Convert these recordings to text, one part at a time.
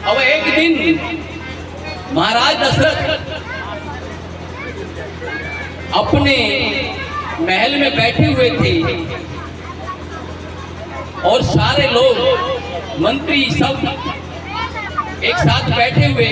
अब एक दिन महाराज दशरथ अपने महल में बैठे हुए थे और सारे लोग मंत्री सब एक साथ बैठे हुए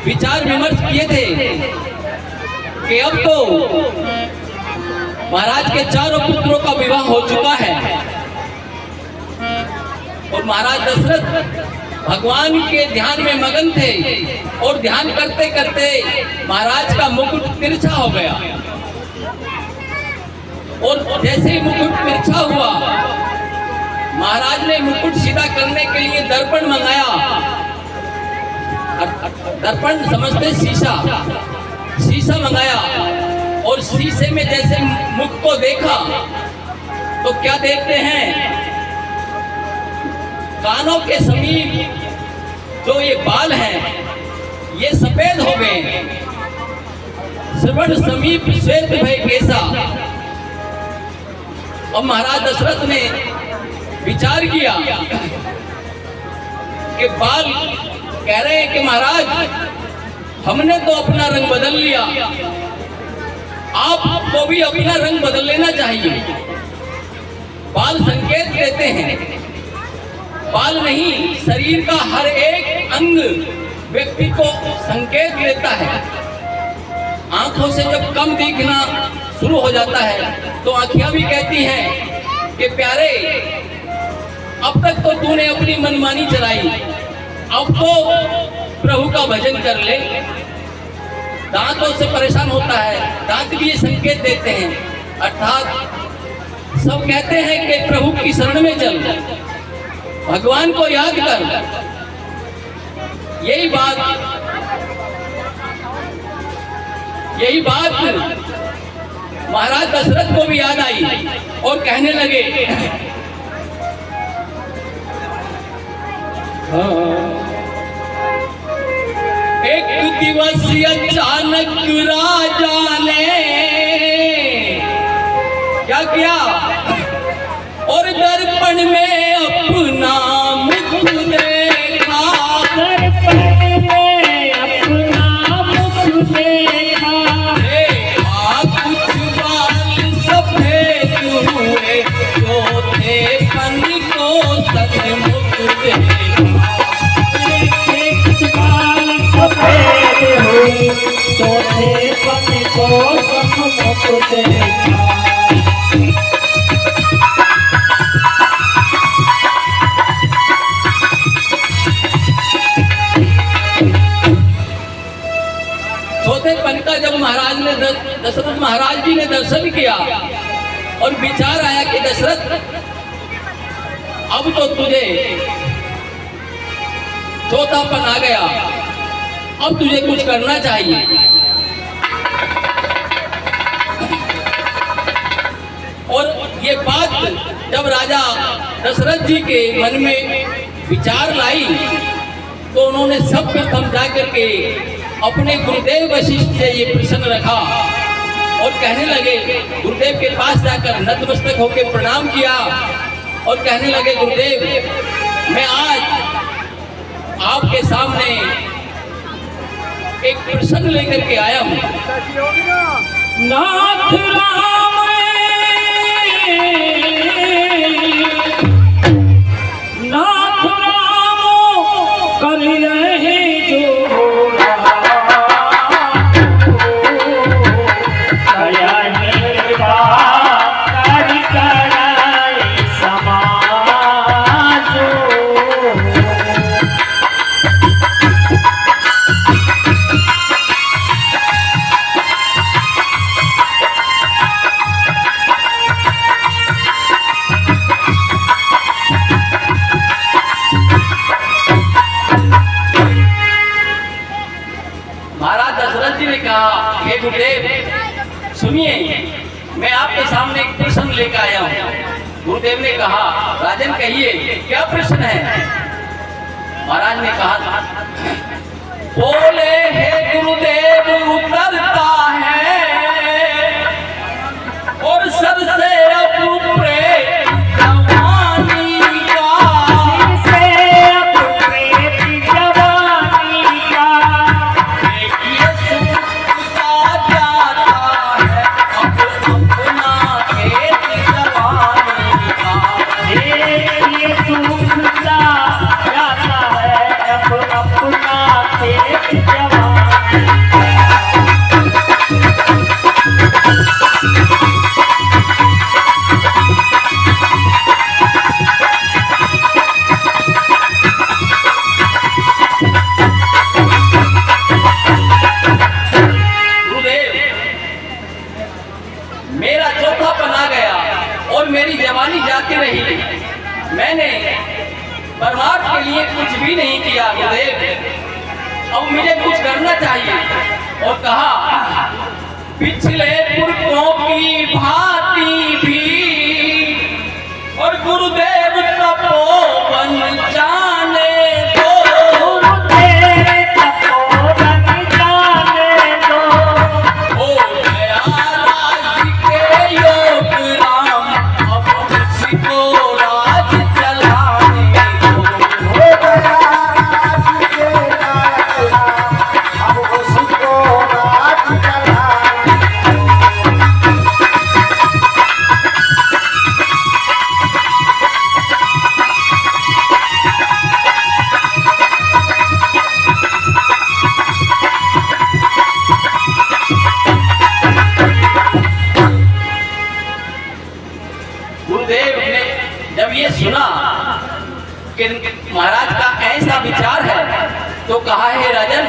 विचार विमर्श किए थे कि अब तो महाराज के चारों पुत्रों का विवाह हो चुका है और महाराज दशरथ भगवान के ध्यान में मगन थे और ध्यान करते करते महाराज का मुकुट तिरछा हो गया और जैसे ही मुकुट तिरछा हुआ महाराज ने मुकुट सीधा करने के लिए दर्पण मंगाया। दर्पण समझते शीशा मंगाया और शीशे में जैसे मुख को देखा तो क्या देखते हैं, कानों के समीप जो ये बाल हैं ये सफेद हो गए, श्रवण समीप श्वेत भय केसा। अब महाराज दशरथ ने विचार किया कि बाल कह रहे हैं कि महाराज हमने तो अपना रंग बदल लिया, आपको भी अपना रंग बदल लेना चाहिए। बाल संकेत देते हैं, बाल नहीं शरीर का हर एक अंग व्यक्ति को संकेत देता है। आंखों से जब कम दिखना शुरू हो जाता है तो आंखियां भी कहती हैं कि प्यारे अब तक तो तूने अपनी मनमानी चलाई, अब तो प्रभु का भजन कर ले। दांतों से परेशान होता है, दांत भी ये संकेत देते हैं, अर्थात सब कहते हैं कि प्रभु की शरण में चल, भगवान को याद कर। यही बात महाराज दशरथ को भी याद आई और कहने लगे एक दिवस अचानक राजा ने क्या किया और दर्पण में अपना मुख देखा, दर्पण में अपना मुख देखा। कुछ बाल सफेद हुए जो थे पन को सचमुच देखा, कुछ बाल सफेद हुए जो थे पन को सचमुच देखा। चौथेपन का जब महाराज ने दशरथ महाराज जी ने दर्शन किया और विचार आया कि दशरथ अब तो तुझे चौथापन आ गया, अब तुझे कुछ करना चाहिए। और ये बात जब राजा दशरथ जी के मन में विचार लाई तो उन्होंने सब प्रथम जाकर के अपने गुरुदेव वशिष्ठ से ये प्रश्न रखा और कहने लगे, गुरुदेव के पास जाकर नतमस्तक होकर प्रणाम किया और कहने लगे, गुरुदेव मैं आज आपके सामने एक प्रश्न लेकर के आया हूँ। नाथ राम नाथ राम कर रहे जो हे गुरुदेव सुनिए, मैं आपके सामने एक प्रश्न लेकर आया हूँ। गुरुदेव ने कहा, राजन कहिए क्या प्रश्न है। महाराज ने कहा, बोले हे गुरुदेव उतरता है और सर से अब प्रेत जवानी का, सिर से अब प्रेत जवानी मेरा चौथापन आ गया और मेरी जवानी जाती रही। मैंने परमार्थ के लिए कुछ भी नहीं किया गुरुदेव, अब मुझे कुछ करना चाहिए। और कहा पिछले पुरखों की भांति भी और गुरुदेव तपोवन जाने दो, गुरुदेव तपोवन जाने दो, हो गया राज के योग राम, अब किसको राज चलाने दो, हो गया राज के योग राम, अब किसको राज चलाने गुरुदेव ने जब ये सुना कि महाराज का ऐसा विचार है तो कहा है राजन,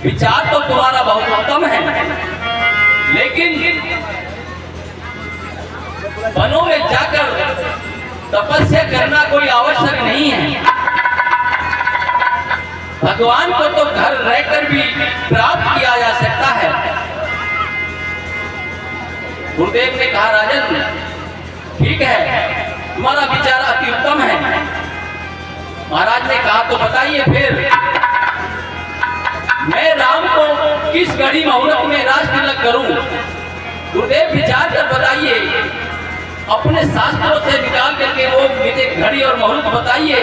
विचार तो तुम्हारा बहुत उत्तम है, लेकिन वनों में जाकर तपस्या करना कोई आवश्यक नहीं है। भगवान को तो घर रहकर भी प्राप्त किया जा सकता है। गुरुदेव ने कहा राजन ठीक है, तुम्हारा विचार अति उत्तम है। महाराज ने कहा तो बताइए फिर मैं राम को किस घड़ी मुहूर्त में राज तिलक करूं? गुरुदेव विचार कर बताइए, अपने शास्त्रों से निकाल करके वो मुझे घड़ी और मुहूर्त बताइए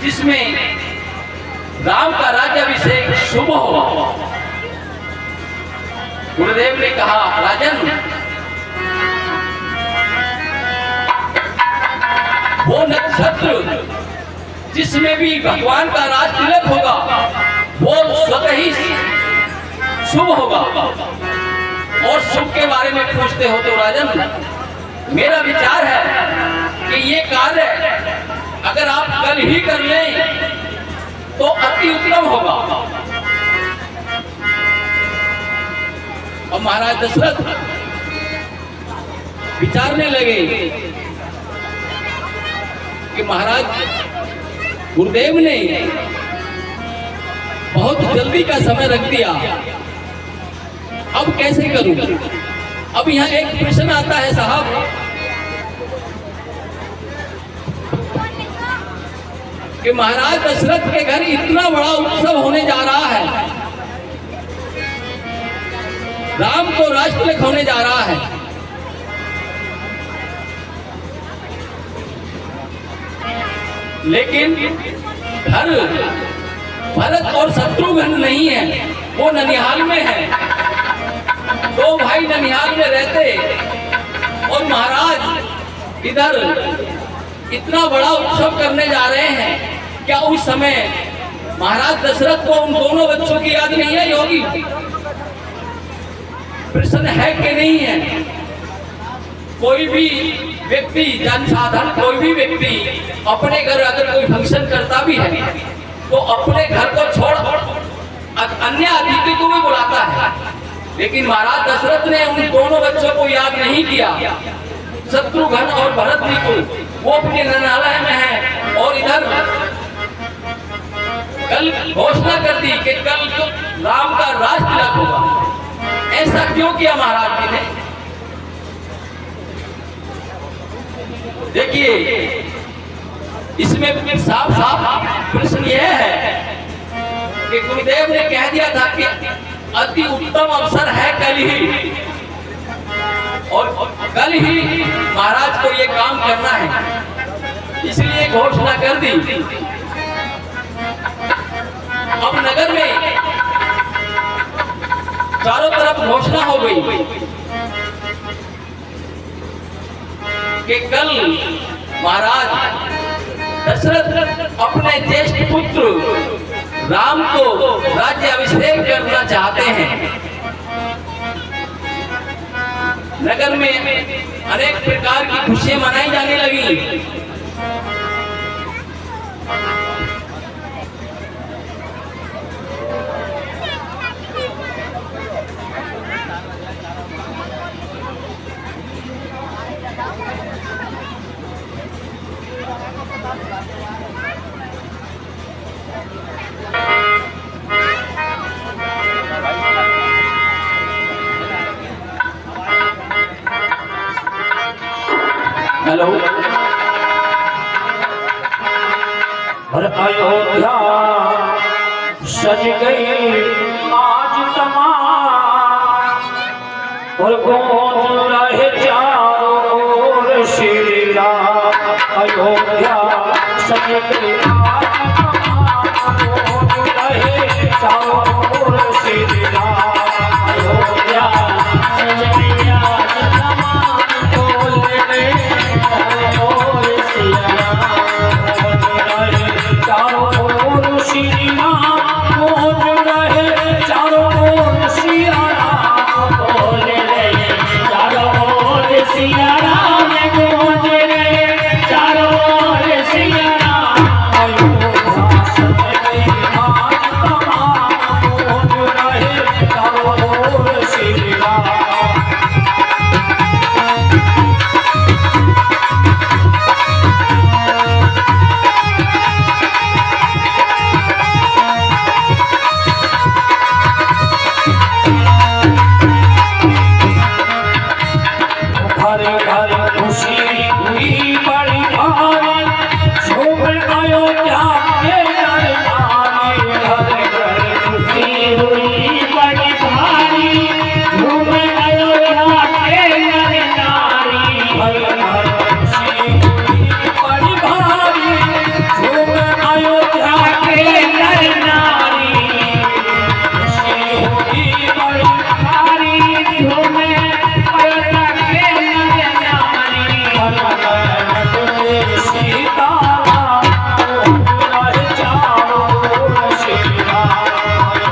जिसमें राम का राज्याभिषेक शुभ हो। गुरुदेव ने कहा राजन वो नक्षत्र जिसमें भी भगवान का राज तिलक होगा वो स्वतः ही शुभ होगा। और शुभ के बारे में पूछते हो तो राजन मेरा विचार है कि ये कार्य अगर आप कल ही कर लें तो अति उत्तम होगा। और महाराज दशरथ विचारने लगे कि महाराज गुरुदेव ने बहुत जल्दी का समय रख दिया, अब कैसे करूं? अब यहाँ एक प्रश्न आता है साहब कि महाराज दशरथ के घर इतना बड़ा उत्सव होने जा रहा है, राम को राज तिलक होने जा रहा है, लेकिन घर भरत और शत्रुघ्न नहीं है, वो ननिहाल में है। दो भाई ननिहाल में रहते और महाराज इधर इतना बड़ा उत्सव करने जा रहे हैं। क्या उस समय महाराज दशरथ को उन दोनों बच्चों की याद नहीं आई होगी? प्रश्न है कि नहीं है? कोई भी व्यक्ति जनसाधारण कोई भी व्यक्ति अपने घर अगर कोई फंक्शन करता भी है तो अपने घर को छोड़ अन्य अतिथि को भी बुलाता है, लेकिन महाराज दशरथ ने उन दोनों बच्चों को याद नहीं किया, शत्रुघ्न और भरत जी को। वो अपने नरनालय में है और इधर कल घोषणा कर दी कि कल राम का राज तिलक होगा। ऐसा क्यों किया महाराज जी ने? देखिए इसमें साफ साफ प्रश्न यह है कि गुरुदेव ने कह दिया था कि अति उत्तम अवसर है कल ही, और कल ही महाराज को ये काम करना है, इसलिए घोषणा कर दी। अब नगर में चारों तरफ घोषणा हो गई कि कल महाराज दशरथ अपने ज्येष्ठ पुत्र राम को राज्य चाहते हैं। नगर में अनेक प्रकार की खुशियां मनाई जाने लगी। हेलो। हर अयोध्या सज गई आज तमाम और गूंज रहे चारों ओर श्री राम। अयोध्या सज गई आज तमाम गूंज रहे चारों ओर श्री राम। अयोध्या सज गई आज तमाम बोल रहे चारों ओर श्री राम। चारों ओर श्री राम बोल रहे चारों ओर श्री राम बोल रहे चारों ओर श्री राम बोल रहे चारों ओर श्री राम।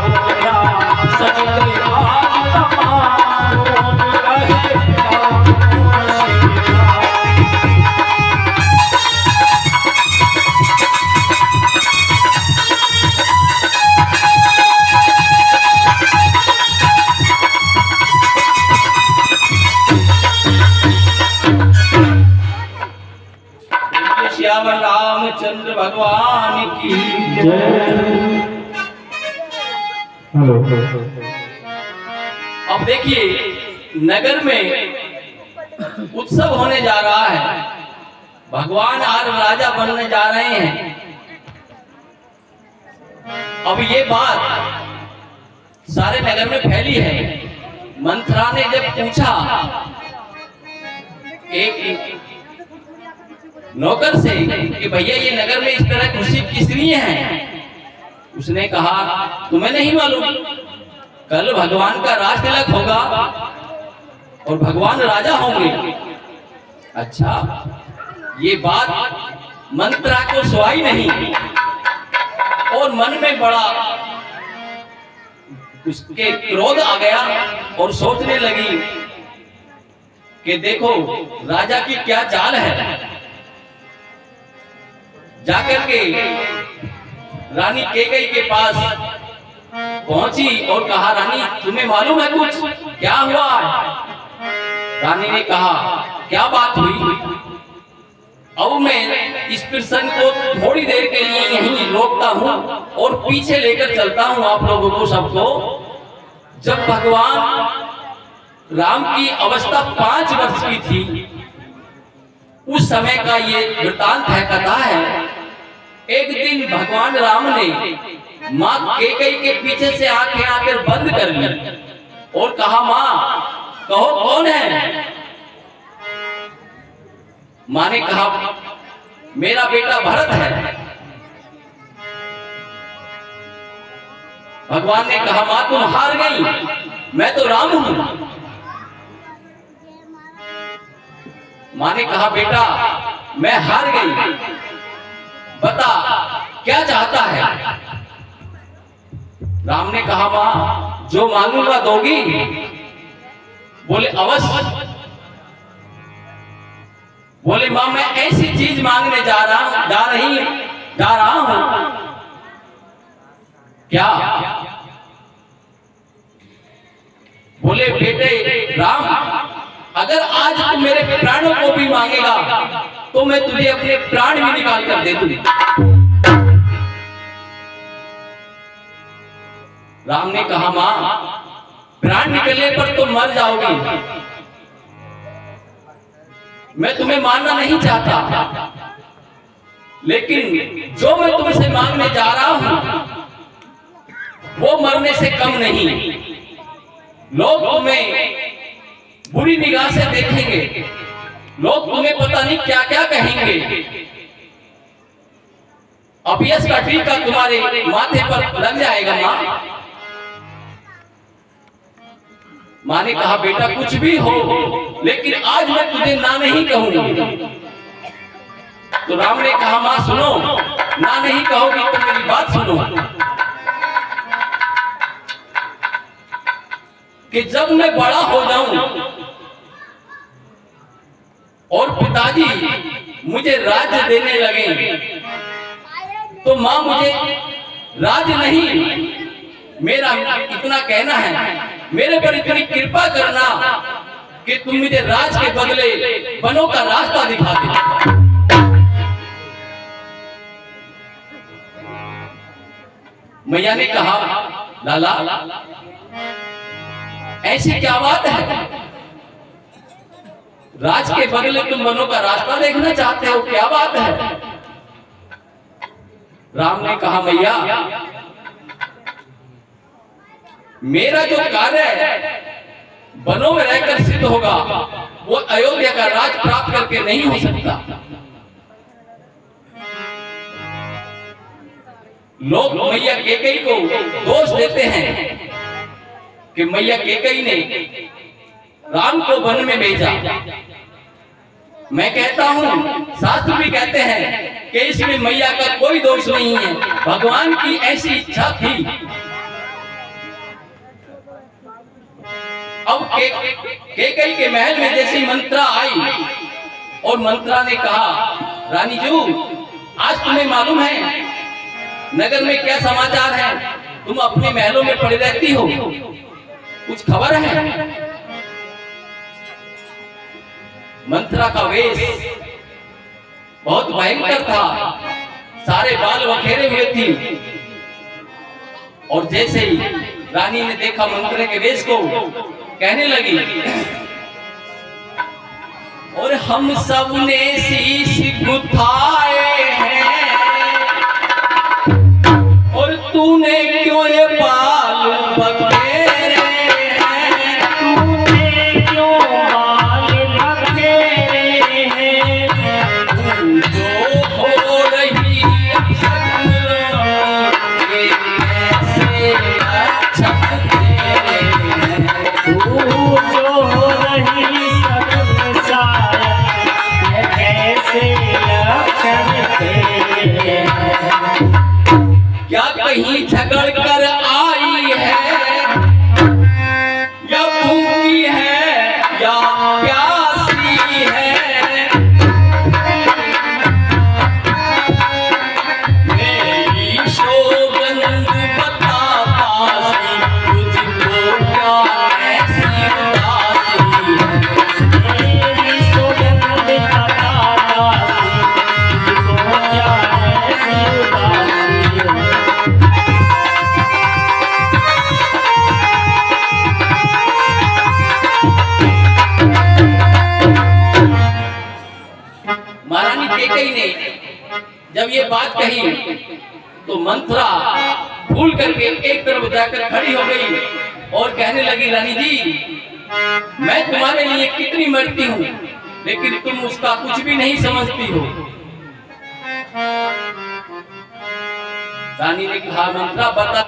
अयोध्या सज गई आज तमाम बोल रहे चारों ओर श्री राम। श्यावर रामचंद्र भगवान की अब देखिए नगर में उत्सव होने जा रहा है। भगवान आज राजा बनने जा रहे हैं। अब ये बात सारे नगर में फैली है। मंथरा ने जब पूछा एक नौकर से कि भैया ये नगर में इस तरह खुशी किस लिए है, उसने कहा तुम्हें नहीं मालूम, कल भगवान का राज तिलक होगा और भगवान राजा होंगे। अच्छा, ये बात मंत्रा को सुहाई नहीं और मन में बड़ा उसके क्रोध आ गया और सोचने लगी कि देखो राजा की क्या चाल है। जाकर के रानी कैकेयी के पास पहुंची और कहा रानी तुम्हें मालूम है कुछ क्या हुआ? रानी ने कहा क्या बात हुई? अब मैं इस प्रसंग को थोड़ी देर के लिए यहीं रोकता हूं और पीछे लेकर चलता हूं आप लोगों को सबको। जब भगवान राम की अवस्था 5 वर्ष की थी उस समय का ये वृतांत है, कथा है। एक दिन भगवान राम ने माँ कैकेयी के पीछे से आंखें आकर बंद कर ली और कहा माँ कहो कौन है? माँ ने कहा मेरा बेटा भरत है। भगवान ने कहा माँ तुम हार गई, मैं तो राम हूं। माँ ने कहा बेटा मैं हार गई, बता क्या चाहता है? राम ने कहा मां जो मांगूंगा दोगी? बोले अवश्य। बोले मां मैं ऐसी चीज मांगने जा रहा हूं। क्या? बोले बेटे राम, अगर आज तू मेरे प्राणों को भी मांगेगा तो मैं तुझे अपने प्राण भी निकाल कर दे दूंगा। राम ने कहा मां प्राण निकलने पर तो मर जाओगी, मैं तुम्हें मारना नहीं चाहता, लेकिन जो मैं तुमसे मांगने जा रहा हूं वो मरने से कम नहीं। लोग तुम्हें बुरी निगाह से देखेंगे, लोग तुम्हें पता नहीं क्या क्या कहेंगे, अपयश का टीका तुम्हारे माथे पर लग जाएगा। मां ने कहा बेटा कुछ भी हो, लेकिन आज मैं तुझे ना नहीं कहूंगी। तो राम ने कहा मां सुनो, ना नहीं कहोगी तो मेरी बात सुनो कि जब मैं बड़ा हो जाऊं और पिताजी मुझे राज्य देने लगे तो मां मुझे राज्य नहीं, मेरा इतना कहना है मेरे पर इतनी कृपा करना कि तुम मुझे राज के बदले वनों का रास्ता दिखा दे। मैया ने कहा लाला ऐसी क्या बात है, राज के बदले तुम वनों का रास्ता देखना चाहते हो, क्या बात है? राम ने कहा मैया मेरा जो कार्य वनों में रहकर सिद्ध होगा वो अयोध्या का राज प्राप्त करके नहीं हो सकता। लोग मैया कैकेयी को दोष देते हैं कि मैया कैकेयी ने राम को वन में भेजा। मैं कहता हूं, शास्त्र भी कहते हैं कि इसमें मैया का कोई दोष नहीं है, भगवान की ऐसी इच्छा थी। अब कैकेयी के महल में जैसे ही मंत्रा आई और मंत्रा ने कहा रानी जू आज तुम्हें मालूम है नगर में क्या समाचार है, तुम अपने महलों में पड़ी रहती हो, कुछ खबर है? मंत्रा का वेश बहुत भयंकर था, सारे बाल बखेरे हुए थी, और जैसे ही रानी ने देखा मंत्रा के वेश को कहने लगी और हम सब ने शीश गुथाए हैं और तूने क्यों ये बाल बखेरे हैं, तूने क्यों बाल बखेरे हैं, जो हो रही ये कैसे अच्छा तेरे हैं, तू जो हो रही सब सारा ये कैसे लक्षण तेरे हैं। क्या कहीं झगड़ कर आई है या भूखी है या प्यासी है, मेरी शोगंद बता पासी तुझको क्या ऐसी उदासी है, मेरी सुगंध बता पासी तुझको क्या ऐसी उदासी है। महारानी कैकेयी ने जब ये बात कही तो मंत्रा भूल करके एक तरफ जाकर खड़ी हो गई और कहने लगी रानी जी मैं तुम्हारे लिए कितनी मरती हूँ लेकिन तुम उसका कुछ भी नहीं समझती हो। रानी ने कहा मंत्रा बता